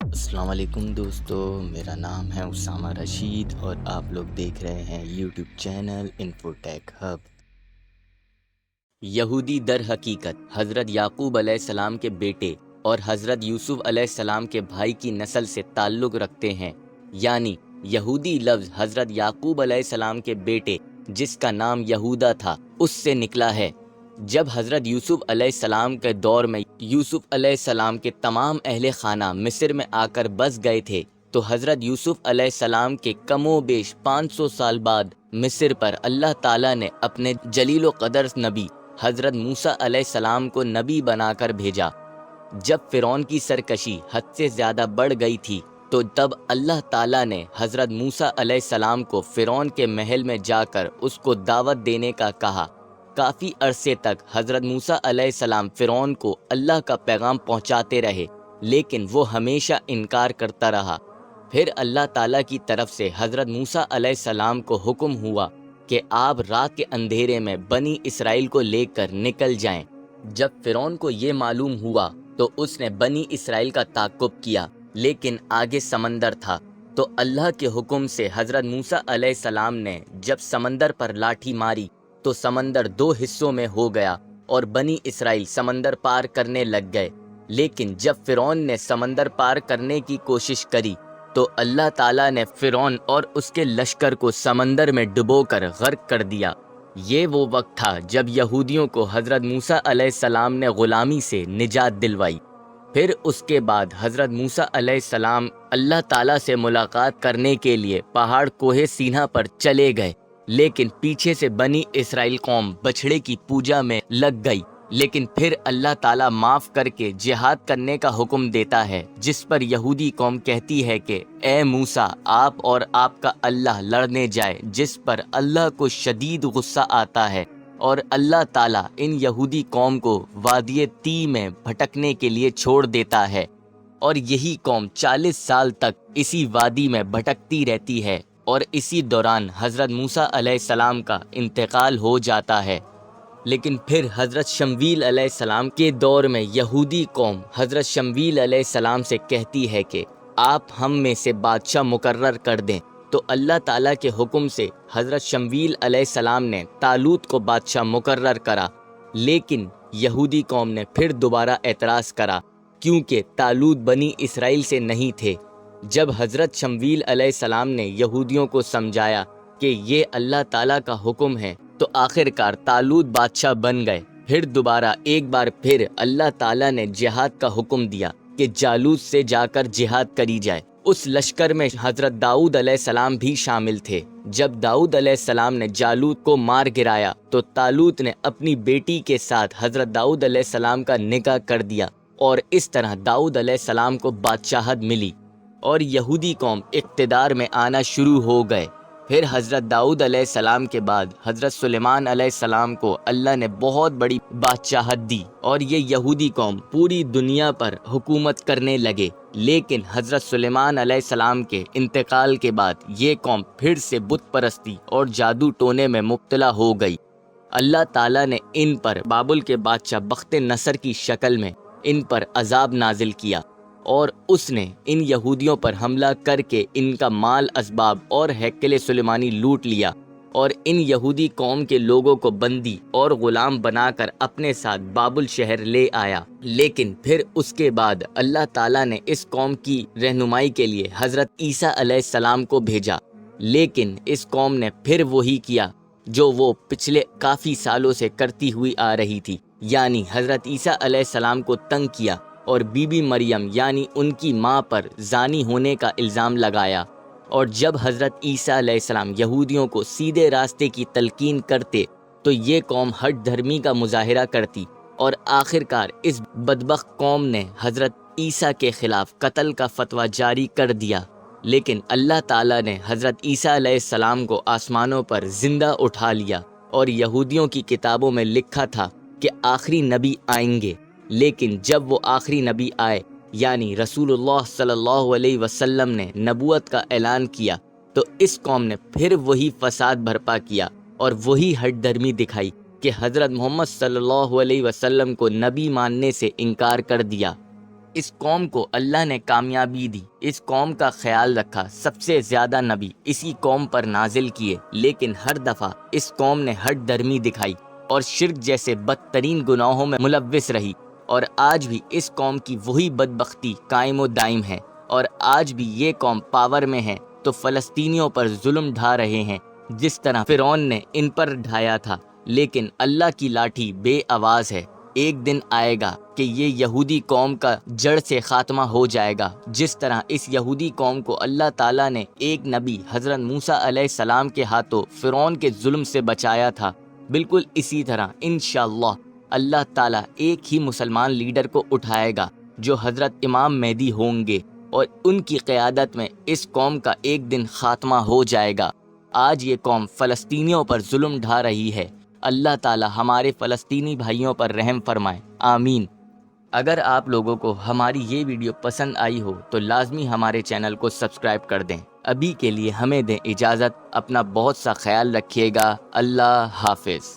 السلام علیکم دوستو، میرا نام ہے اسامہ رشید اور آپ لوگ دیکھ رہے ہیں یوٹیوب چینل انفوٹیک ہب۔ یہودی در حقیقت حضرت یعقوب علیہ السلام کے بیٹے اور حضرت یوسف علیہ السلام کے بھائی کی نسل سے تعلق رکھتے ہیں، یعنی یہودی لفظ حضرت یعقوب علیہ السلام کے بیٹے جس کا نام یہودا تھا اس سے نکلا ہے۔ جب حضرت یوسف علیہ السلام کے دور میں یوسف علیہ السلام کے تمام اہل خانہ مصر میں آ کر بس گئے تھے تو حضرت یوسف علیہ السلام کے کم و بیش 500 سال بعد مصر پر اللہ تعالیٰ نے اپنے جلیل و قدر نبی حضرت موسیٰ علیہ السلام کو نبی بنا کر بھیجا۔ جب فرعون کی سرکشی حد سے زیادہ بڑھ گئی تھی تو تب اللہ تعالیٰ نے حضرت موسیٰ علیہ السلام کو فرعون کے محل میں جا کر اس کو دعوت دینے کا کہا۔ کافی عرصے تک حضرت موسیٰ علیہ السلام فرعون کو اللہ کا پیغام پہنچاتے رہے، لیکن وہ ہمیشہ انکار کرتا رہا۔ پھر اللہ تعالیٰ کی طرف سے حضرت موسیٰ علیہ السلام کو حکم ہوا کہ آپ رات کے اندھیرے میں بنی اسرائیل کو لے کر نکل جائیں۔ جب فرعون کو یہ معلوم ہوا تو اس نے بنی اسرائیل کا تعاقب کیا، لیکن آگے سمندر تھا تو اللہ کے حکم سے حضرت موسیٰ علیہ السلام نے جب سمندر پر لاٹھی ماری تو سمندر 2 حصوں میں ہو گیا اور بنی اسرائیل سمندر پار کرنے لگ گئے۔ لیکن جب فرعون نے سمندر پار کرنے کی کوشش کری تو اللہ تعالیٰ نے فرعون اور اس کے لشکر کو سمندر میں ڈبو کر غرق کر دیا۔ یہ وہ وقت تھا جب یہودیوں کو حضرت موسیٰ علیہ السلام نے غلامی سے نجات دلوائی۔ پھر اس کے بعد حضرت موسیٰ علیہ السلام اللہ تعالیٰ سے ملاقات کرنے کے لیے پہاڑ کوہ سینا پر چلے گئے، لیکن پیچھے سے بنی اسرائیل قوم بچھڑے کی پوجا میں لگ گئی۔ لیکن پھر اللہ تعالیٰ معاف کر کے جہاد کرنے کا حکم دیتا ہے، جس پر یہودی قوم کہتی ہے کہ اے موسیٰ، آپ اور آپ کا اللہ لڑنے جائے، جس پر اللہ کو شدید غصہ آتا ہے اور اللہ تعالیٰ ان یہودی قوم کو وادی تی میں بھٹکنے کے لیے چھوڑ دیتا ہے، اور یہی قوم 40 سال تک اسی وادی میں بھٹکتی رہتی ہے، اور اسی دوران حضرت موسیٰ علیہ السلام کا انتقال ہو جاتا ہے۔ لیکن پھر حضرت شمویل علیہ السلام کے دور میں یہودی قوم حضرت شمویل علیہ السلام سے کہتی ہے کہ آپ ہم میں سے بادشاہ مقرر کر دیں، تو اللہ تعالیٰ کے حکم سے حضرت شمویل علیہ السلام نے طالوت کو بادشاہ مقرر کرا۔ لیکن یہودی قوم نے پھر دوبارہ اعتراض کرا، کیونکہ طالوت بنی اسرائیل سے نہیں تھے۔ جب حضرت شمویل علیہ السلام نے یہودیوں کو سمجھایا کہ یہ اللہ تعالیٰ کا حکم ہے تو آخرکار طالوت بادشاہ بن گئے۔ پھر دوبارہ ایک بار پھر اللہ تعالیٰ نے جہاد کا حکم دیا کہ جالوت سے جا کر جہاد کری جائے۔ اس لشکر میں حضرت داؤد علیہ السلام بھی شامل تھے۔ جب داؤد علیہ السلام نے جالوت کو مار گرایا تو طالوت نے اپنی بیٹی کے ساتھ حضرت داؤد علیہ السلام کا نکاح کر دیا، اور اس طرح داؤد علیہ السلام کو بادشاہت ملی اور یہودی قوم اقتدار میں آنا شروع ہو گئے۔ پھر حضرت داؤد علیہ السلام کے بعد حضرت سلیمان علیہ السلام کو اللہ نے بہت بڑی بادشاہت دی اور یہ یہودی قوم پوری دنیا پر حکومت کرنے لگے۔ لیکن حضرت سلیمان علیہ السلام کے انتقال کے بعد یہ قوم پھر سے بت پرستی اور جادو ٹونے میں مبتلا ہو گئی۔ اللہ تعالیٰ نے ان پر بابل کے بادشاہ بخت نصر کی شکل میں ان پر عذاب نازل کیا، اور اس نے ان یہودیوں پر حملہ کر کے ان کا مال اسباب اور ہیکل سلیمانی لوٹ لیا، اور ان یہودی قوم کے لوگوں کو بندی اور غلام بنا کر اپنے ساتھ بابل شہر لے آیا۔ لیکن پھر اس کے بعد اللہ تعالیٰ نے اس قوم کی رہنمائی کے لیے حضرت عیسیٰ علیہ السلام کو بھیجا، لیکن اس قوم نے پھر وہی کیا جو وہ پچھلے کافی سالوں سے کرتی ہوئی آ رہی تھی، یعنی حضرت عیسیٰ علیہ السلام کو تنگ کیا اور بی بی مریم یعنی ان کی ماں پر زانی ہونے کا الزام لگایا۔ اور جب حضرت عیسیٰ علیہ السلام یہودیوں کو سیدھے راستے کی تلقین کرتے تو یہ قوم ہٹ دھرمی کا مظاہرہ کرتی، اور آخرکار اس بدبخت قوم نے حضرت عیسیٰ کے خلاف قتل کا فتویٰ جاری کر دیا۔ لیکن اللہ تعالیٰ نے حضرت عیسیٰ علیہ السلام کو آسمانوں پر زندہ اٹھا لیا، اور یہودیوں کی کتابوں میں لکھا تھا کہ آخری نبی آئیں گے۔ لیکن جب وہ آخری نبی آئے یعنی رسول اللہ صلی اللہ علیہ وسلم نے نبوت کا اعلان کیا تو اس قوم نے پھر وہی فساد برپا کیا اور وہی ہٹ درمی دکھائی کہ حضرت محمد صلی اللہ علیہ وسلم کو نبی ماننے سے انکار کر دیا۔ اس قوم کو اللہ نے کامیابی دی، اس قوم کا خیال رکھا، سب سے زیادہ نبی اسی قوم پر نازل کیے، لیکن ہر دفعہ اس قوم نے ہٹ درمی دکھائی اور شرک جیسے بدترین گناہوں میں ملوث رہی، اور آج بھی اس قوم کی وہی بدبختی قائم و دائم ہے، اور آج بھی یہ قوم پاور میں ہے تو فلسطینیوں پر ظلم ڈھا رہے ہیں جس طرح فرعون نے ان پر ڈھایا تھا، لیکن اللہ کی لاٹھی بے آواز ہے۔ ایک دن آئے گا کہ یہ یہودی قوم کا جڑ سے خاتمہ ہو جائے گا، جس طرح اس یہودی قوم کو اللہ تعالیٰ نے ایک نبی حضرت موسیٰ علیہ السلام کے ہاتھوں فرعون کے ظلم سے بچایا تھا، بالکل اسی طرح انشاءاللہ اللہ تعالیٰ ایک ہی مسلمان لیڈر کو اٹھائے گا جو حضرت امام مہدی ہوں گے، اور ان کی قیادت میں اس قوم کا ایک دن خاتمہ ہو جائے گا۔ آج یہ قوم فلسطینیوں پر ظلم ڈھا رہی ہے، اللہ تعالی ہمارے فلسطینی بھائیوں پر رحم فرمائے، آمین۔ اگر آپ لوگوں کو ہماری یہ ویڈیو پسند آئی ہو تو لازمی ہمارے چینل کو سبسکرائب کر دیں۔ ابھی کے لیے ہمیں دیں اجازت، اپنا بہت سا خیال رکھیے گا، اللہ حافظ۔